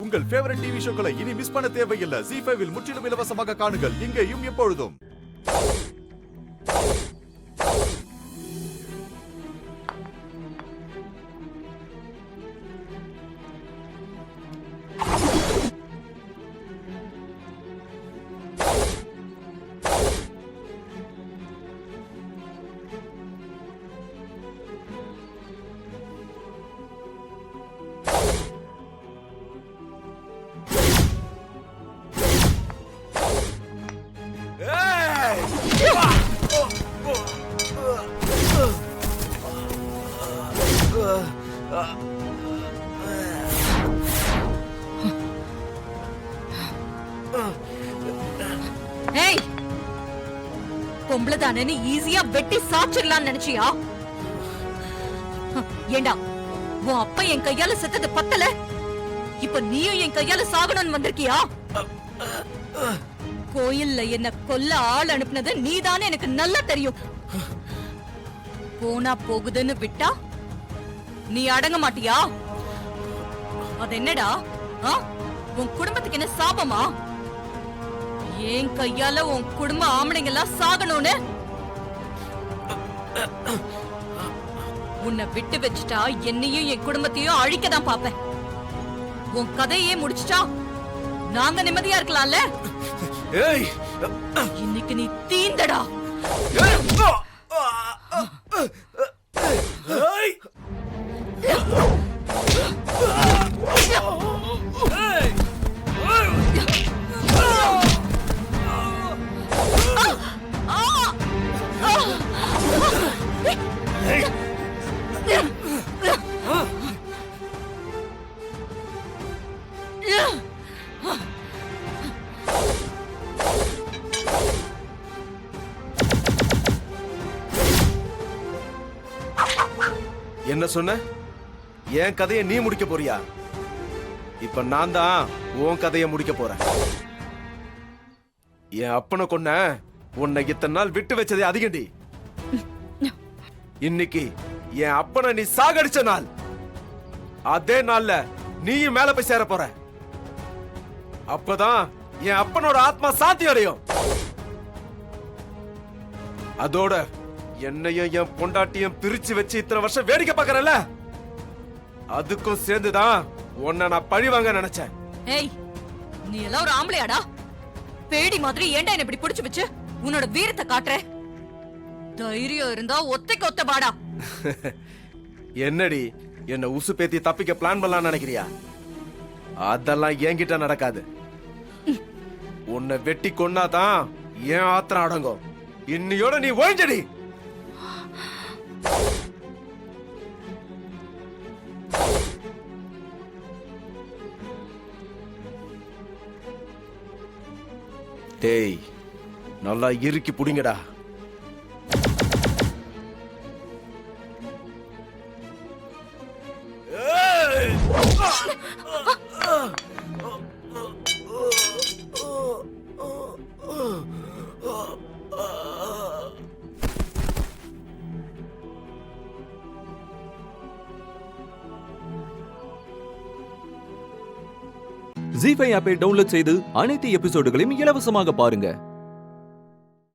உங்கள் favourite TV ஷோக்களை இனி miss பண்ண தேவையில்லை. ZEE5 இல் முற்றிலும் இலவசமாக காணுங்கள், இங்கேயும் எப்பொழுதும். பொம்பளதானே ஈஸியா வெட்டி சாச்சிடலாம் நினைச்சியா? ஏண்டா உன் அப்பா என் கையால செத்தது பத்தல, இப்ப நீயும் என் கையால சாகணும்னு வந்திருக்கியா? கோயில்ல என்ன கொல்ல ஆள் அனுப்புனது நீதானே எனக்கு நல்லா தெரியும். போனா போகுதுன்னு விட்டா நீ அடங்க மாட்டியா? அது என்னடா உன் குடும்பத்துக்கு என்ன சாபமா? என் கையால உன் குடும்ப ஆம்பளைங்க எல்லாம் சாகணும்னு உன்னை விட்டு வச்சுட்டா என்னையும் என் குடும்பத்தையும் அழிக்கதான் பாப்பேன். உன் கதையே முடிச்சுட்டா நாங்க நிம்மதியா இருக்கலாம்ல? இன்னைக்கு நீ தீந்தடா. என்ன சொன்ன? என் கதையை நீ முடிக்க போறியா? இப்ப நான் தான் உன் கதையை முடிக்க போறேன். என் அப்பனை கொன்ன உன்னை இத்தனை நாள் விட்டு வச்சதே அதிகண்டி. இன்னைக்கு என் அப்பனை நீ சாகடிச்ச நாள். அதே நாள்ல நீயும் மேல போய் சேர போற. அப்பதான் என் அப்பனோட ஆத்மா சாந்தி அடையும். அதோட என்னையும் என் பொண்டாட்டியும் பிரிச்சு வச்சு இத்தனை வருஷம் வேடிக்கை பார்க்கறல, அதுக்கும் சேர்ந்துதான் உன்னை நான் பழி வாங்க நினைச்சேன். ஏய், நீ எல்லாம் ஒரு ஆம்பளையாடா? பேடி மாதிரி ஏன்டா என்ன இப்படி புடிச்சு வச்சு உன்னோட வீரத்தை காட்டுற? தைரியம் இருந்தா ஒத்தைக்கு ஒத்த பாடா. என்னடி என்ன உசு பேத்தி தப்பிக்க பிளான் பண்ணலாம் நினைக்கிறியா? அதெல்லாம் என்கிட்ட நடக்காது. உன்னை வெட்டி கொன்னாதான் ஏன் ஆத்திரம் அடங்கும். இன்னையோட நீ ஒழிஞ்சடி. டேய், நல்லா இறுக்கி புடிங்கடா. ZEE5 ஆப்பை டவுன்லோட் செய்து அனைத்து எபிசோடுகளையும் இலவசமாக பாருங்க.